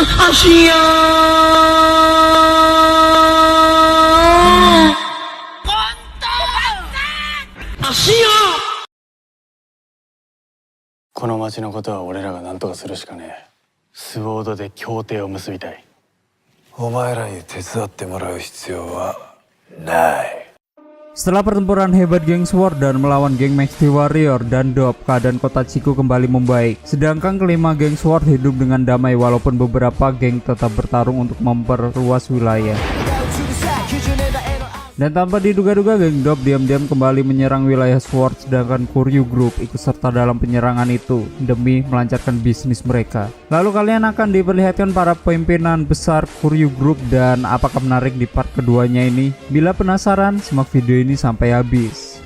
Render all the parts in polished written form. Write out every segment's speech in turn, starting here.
Asia. Asia. この町のことは俺らが何とかするしかねえ。スウォードで協定を結びたい。お前らに手伝ってもらう必要はない。 Setelah pertempuran hebat geng Sword dan melawan geng Maxi Warrior dan Dop, keadaan kota Chiku kembali membaik. Sedangkan kelima geng Sword hidup dengan damai walaupun beberapa geng tetap bertarung untuk memperluas wilayah. Dan tanpa diduga-duga geng Dop diam-diam kembali menyerang wilayah Sword, sedangkan Kuryu Group ikut serta dalam penyerangan itu demi melancarkan bisnis mereka. Lalu kalian akan diperlihatkan para pimpinan besar Kuryu Group dan apakah menarik di part keduanya ini? Bila penasaran, simak video ini sampai habis.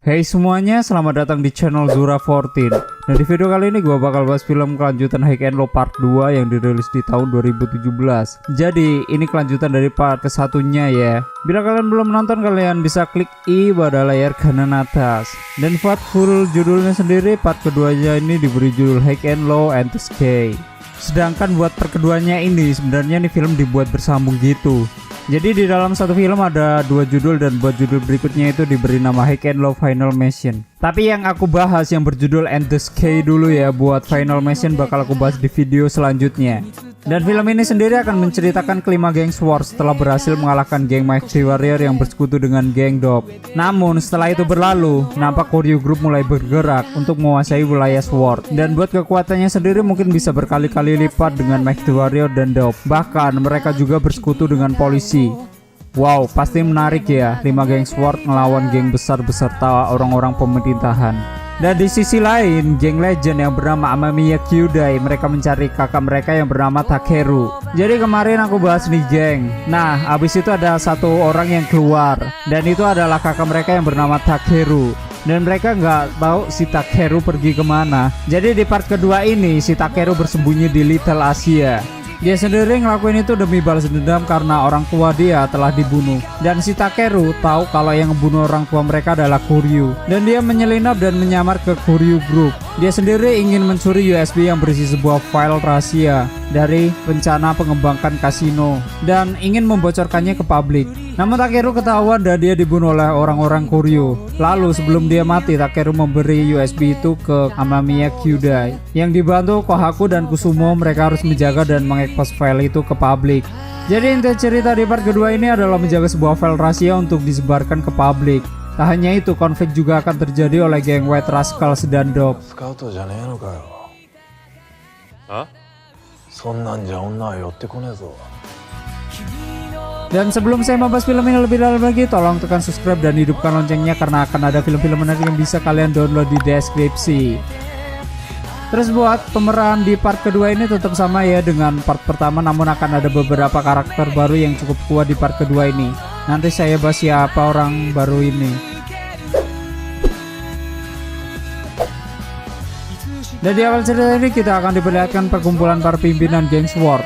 Hey semuanya, selamat datang di channel Zura14. Dan di video kali ini gue bakal bahas film kelanjutan High and Low part 2 yang dirilis di tahun 2017. Jadi ini kelanjutan dari part ke-1-nya ya. Bila kalian belum nonton, kalian bisa klik I pada layar kanan atas. Dan buat full judulnya sendiri, part keduanya ini diberi judul High and Low and the Sky. Sedangkan buat part keduanya ini sebenarnya nih film dibuat bersambung gitu. Jadi di dalam satu film ada dua judul dan buat judul berikutnya itu diberi nama High and Low Final Mission. Tapi yang aku bahas yang berjudul And the Sky dulu ya, buat Final Mission bakal aku bahas di video selanjutnya. Dan film ini sendiri akan menceritakan kelima geng Sword setelah berhasil mengalahkan geng Maxi Warrior yang bersekutu dengan geng Dop. Namun setelah itu berlalu, nampak Kuryu Group mulai bergerak untuk menguasai wilayah Sword. Dan buat kekuatannya sendiri mungkin bisa berkali-kali lipat dengan Maxi Warrior dan Dop. Bahkan mereka juga bersekutu dengan polisi. Wow, pasti menarik ya, 5 geng Sword ngelawan geng besar beserta orang-orang pemerintahan. Dan di sisi lain, geng legend yang bernama Amamiya Kyudai, mereka mencari kakak mereka yang bernama Takeru. Jadi kemarin aku bahas nih geng. Nah, abis itu ada satu orang yang keluar, dan itu adalah kakak mereka yang bernama Takeru. Dan mereka nggak tahu si Takeru pergi kemana. Jadi di part kedua ini, si Takeru bersembunyi di Little Asia. Dia sendiri ngelakuin itu demi balas dendam karena orang tua dia telah dibunuh. Dan si Takeru tahu kalau yang membunuh orang tua mereka adalah Kuryu. Dan dia menyelinap dan menyamar ke Kuryu Group. Dia sendiri ingin mencuri USB yang berisi sebuah file rahasia dari rencana pengembangkan kasino dan ingin membocorkannya ke publik. Namun Takeru ketahuan dan dia dibunuh oleh orang-orang Kuryu. Lalu sebelum dia mati, Takeru memberi USB itu ke Amamiya Kyudai. Yang dibantu Kohaku dan Kusumo, mereka harus menjaga dan mengekspos file itu ke publik. Jadi inti cerita di part kedua ini adalah menjaga sebuah file rahasia untuk disebarkan ke publik. Tak hanya itu, konflik juga akan terjadi oleh geng White Rascals dan Dop. Dan sebelum saya membahas film ini lebih dalam lagi, tolong tekan subscribe dan hidupkan loncengnya karena akan ada film-film menarik yang bisa kalian download di deskripsi. Terus buat pemeran di part kedua ini tetap sama ya dengan part pertama, namun akan ada beberapa karakter baru yang cukup kuat di part kedua ini. Nanti saya bahas siapa orang baru ini. Dan di awal cerita ini kita akan diperlihatkan perkumpulan para pimpinan geng Sword.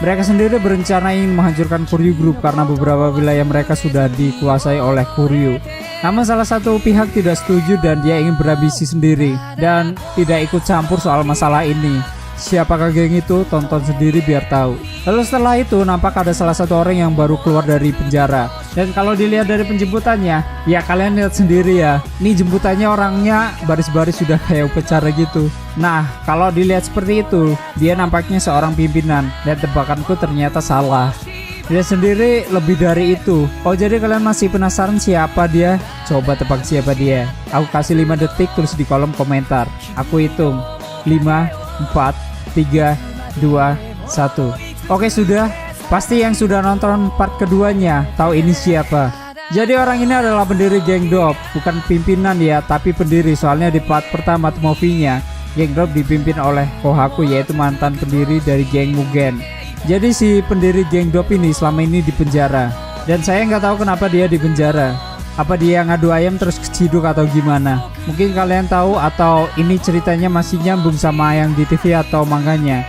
Mereka sendiri berencana ingin menghancurkan Kuryu Group karena beberapa wilayah mereka sudah dikuasai oleh Kuryu. Namun salah satu pihak tidak setuju dan dia ingin berambisi sendiri dan tidak ikut campur soal masalah ini. Siapakah geng itu? Tonton sendiri biar tahu. Lalu setelah itu nampak ada salah satu orang yang baru keluar dari penjara. Dan kalau dilihat dari penjemputannya, ya kalian lihat sendiri ya. Ini jemputannya orangnya baris-baris sudah kayak upacara gitu. Nah, kalau dilihat seperti itu, dia nampaknya seorang pimpinan. Dan tebakanku ternyata salah. Dia sendiri lebih dari itu. Oh, jadi kalian masih penasaran siapa dia? Coba tebak siapa dia. Aku kasih 5 detik, tulis di kolom komentar. Aku hitung 5, 4, 3, 2, 1. Oke sudah. Pasti yang sudah nonton part keduanya tahu ini siapa. Jadi orang ini adalah pendiri geng Dop. Bukan pimpinan ya, tapi pendiri. Soalnya di part pertama movie-nya, geng Dop dipimpin oleh Kohaku, yaitu mantan pendiri dari geng Mugen. Jadi si pendiri geng Dop ini selama ini di penjara. Dan saya nggak tahu kenapa dia di penjara. Apa dia ngadu ayam terus keciduk atau gimana? Mungkin kalian tahu atau ini ceritanya masih nyambung sama yang di TV atau manganya.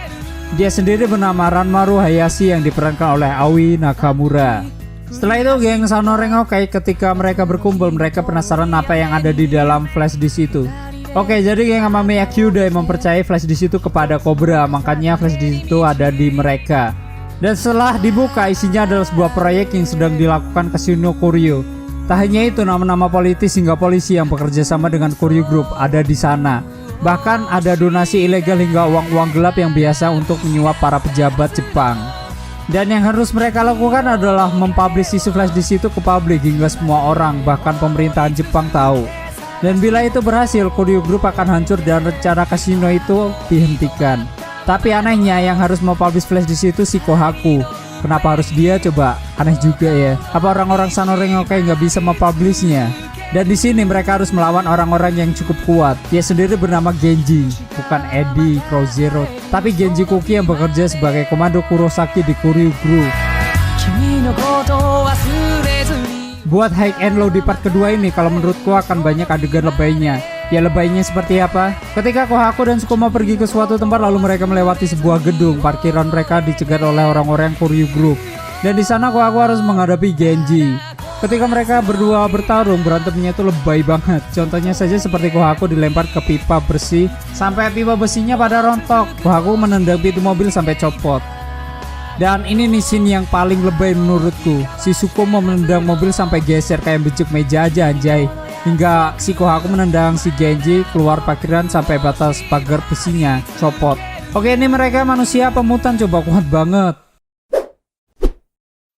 Dia sendiri bernama Ranmaru Hayashi yang diperankan oleh Aoi Nakamura. Setelah itu geng Sanorengokai ketika mereka berkumpul, mereka penasaran apa yang ada di dalam flash disk itu. Oke, jadi geng Amamiya Kyudai mempercayai flash disk itu kepada Cobra, makanya flash disk itu ada di mereka. Dan setelah dibuka, isinya adalah sebuah proyek yang sedang dilakukan Casino Koryo. Tak hanya itu, nama-nama politis hingga polisi yang bekerja sama dengan Koryo Group ada di sana. Bahkan ada donasi ilegal hingga uang-uang gelap yang biasa untuk menyuap para pejabat Jepang. Dan yang harus mereka lakukan adalah mempublish isi flash disk itu ke publik hingga semua orang, bahkan pemerintahan Jepang tahu. Dan bila itu berhasil, Koryo Group akan hancur dan rencana kasino itu dihentikan. Tapi anehnya yang harus mempublish flash disk itu si Kohaku. Kenapa harus dia coba? Aneh juga ya. Apa orang-orang Sanorengokai nggak bisa mempublishnya? Dan di sini mereka harus melawan orang-orang yang cukup kuat. Dia sendiri bernama Genji, bukan Eddie Crozero, tapi Genji Kuki yang bekerja sebagai komando Kurosaki di Koryo Group. Buat high and low di part kedua ini, kalau menurutku akan banyak adegan lebaynya. Ya, lebaynya seperti apa? Ketika Kohaku dan Sukuma pergi ke suatu tempat, lalu mereka melewati sebuah gedung. Parkiran mereka dicegat oleh orang-orang Koryo Group. Dan di sana Kohaku harus menghadapi Genji. Ketika mereka berdua bertarung, berantemnya itu lebay banget. Contohnya saja seperti Kohaku dilempar ke pipa bersih sampai pipa besinya pada rontok. Kohaku menendang pintu mobil sampai copot. Dan ini nih scene yang paling lebay menurutku. Si Sukuma menendang mobil sampai geser kayak becek meja aja anjay. Hingga si Kohaku menendang si Genji keluar parkiran sampai batas pagar besinya copot. Oke, ini mereka manusia pemutan, coba kuat banget.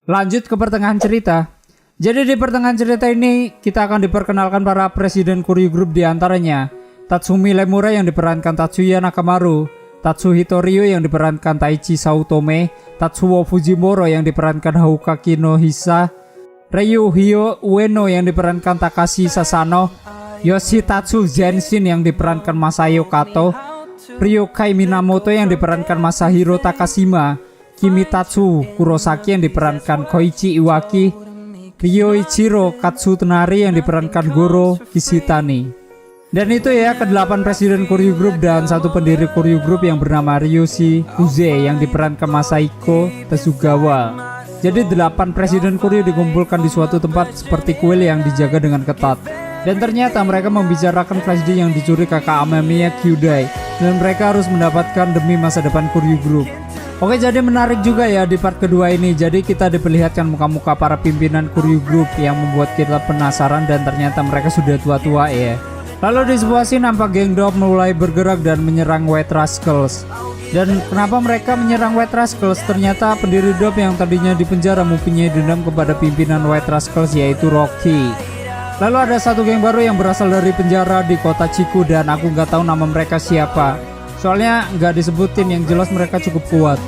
Lanjut ke pertengahan cerita. Jadi di pertengahan cerita ini kita akan diperkenalkan para presiden Koryo Group, diantaranya Tatsumi Lemura yang diperankan Tatsuya Nakamaru, Tatsuhito Ryo yang diperankan Taichi Saotome, Tatsuo Fujimoro yang diperankan Haukaki no Hisa, Ryuhyo Ueno yang diperankan Takashi Sasano, Yoshitatsu Genshin yang diperankan Masayo Kato, Ryokai Minamoto yang diperankan Masahiro Takashima, Kimitatsu Kurosaki yang diperankan Koichi Iwaki, Ryoichiro Katsutenari yang diperankan Goro Kishitani. Dan itu ya ke-8 presiden Koryo Group dan satu pendiri Koryo Group yang bernama Ryoshi Kuze yang diperankan Masahiko Tezugawa. Jadi 8 presiden Koryo dikumpulkan di suatu tempat seperti kuil yang dijaga dengan ketat. Dan ternyata mereka membicarakan flash disk yang dicuri kakak Amamiya Kyudai, dan mereka harus mendapatkan demi masa depan Koryo Group. Oke, jadi menarik juga ya di part kedua ini. Jadi kita diperlihatkan muka-muka para pimpinan Koryo Group yang membuat kita penasaran, dan ternyata mereka sudah tua-tua ya. Lalu di sebuah scene nampak geng Dop mulai bergerak dan menyerang White Rascals. Dan kenapa mereka menyerang White Rascals? Ternyata pendiri Dop yang tadinya dipenjara mempunyai dendam kepada pimpinan White Rascals, yaitu Rocky. Lalu ada satu geng baru yang berasal dari penjara di kota Chiku, dan aku nggak tahu nama mereka siapa. Soalnya nggak disebutin, yang jelas mereka cukup kuat.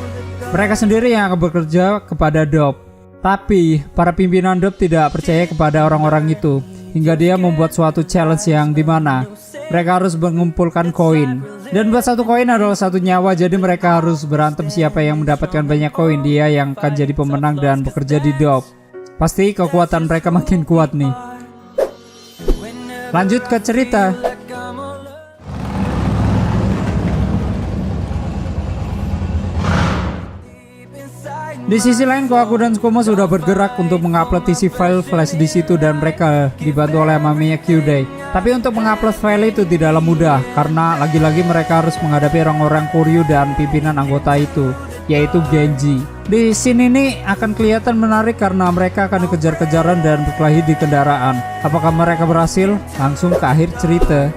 Mereka sendiri yang akan bekerja kepada Dop. Tapi para pimpinan Dop tidak percaya kepada orang-orang itu, hingga dia membuat suatu challenge yang dimana mereka harus mengumpulkan koin. Dan buat satu koin adalah satu nyawa, jadi mereka harus berantem siapa yang mendapatkan banyak koin, dia yang akan jadi pemenang dan bekerja di Dop. Pasti kekuatan mereka makin kuat nih. Lanjut ke cerita. Di sisi lain, Kohaku dan Sukuma sudah bergerak untuk mengupload isi file flash di situ, dan mereka dibantu oleh Amamiya Kyudai. Tapi untuk mengupload file itu tidaklah mudah, karena lagi-lagi mereka harus menghadapi orang-orang Koryo dan pimpinan anggota itu, yaitu Genji. Di sini ini akan kelihatan menarik karena mereka akan dikejar-kejaran dan berkelahi di kendaraan. Apakah mereka berhasil? Langsung ke akhir cerita.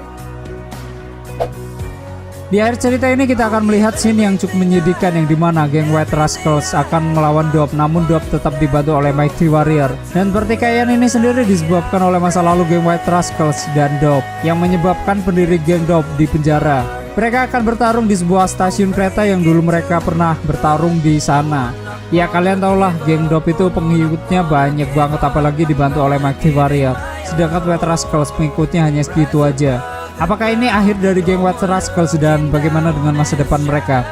Di akhir cerita ini kita akan melihat scene yang cukup menyedihkan, yang dimana geng White Rascals akan melawan Dop, namun Dop tetap dibantu oleh Mighty Warrior. Dan pertikaian ini sendiri disebabkan oleh masa lalu geng White Rascals dan Dop, yang menyebabkan pendiri geng Dop di penjara. Mereka akan bertarung di sebuah stasiun kereta yang dulu mereka pernah bertarung di sana. Ya, kalian tahulah geng Dop itu pengikutnya banyak banget, apalagi dibantu oleh Mighty Warrior. Sedangkan White Rascals pengikutnya hanya segitu aja. Apakah ini akhir dari geng White Rascals dan bagaimana dengan masa depan mereka?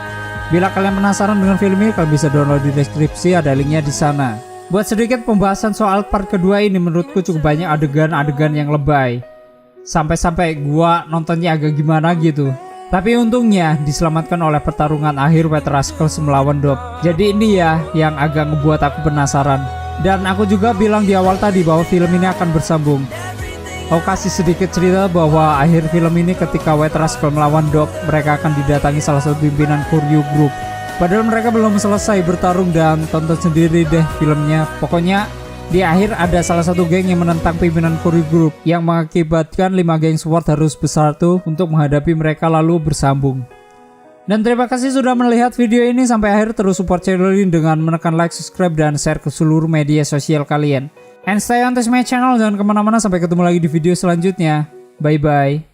Bila kalian penasaran dengan film ini, kalian bisa download di deskripsi, ada linknya di sana. Buat sedikit pembahasan soal part kedua ini, menurutku cukup banyak adegan-adegan yang lebay. Sampai-sampai gua nontonnya agak gimana gitu. Tapi untungnya diselamatkan oleh pertarungan akhir White Rascals melawan Dob. Jadi ini ya yang agak ngebuat aku penasaran. Dan aku juga bilang di awal tadi bahwa film ini akan bersambung. Aku kasih sedikit cerita bahwa akhir film ini ketika White Rascal melawan Dob, mereka akan didatangi salah satu pimpinan Koryu Group. Padahal mereka belum selesai bertarung dan tonton sendiri deh filmnya. Pokoknya di akhir ada salah satu geng yang menentang pimpinan Koryu Group yang mengakibatkan 5 geng SWORD harus bersatu untuk menghadapi mereka lalu bersambung. Dan terima kasih sudah melihat video ini sampai akhir. Terus support channel ini dengan menekan like, subscribe, dan share ke seluruh media sosial kalian. And stay on this my channel, jangan kemana-mana, sampai ketemu lagi di video selanjutnya. Bye bye.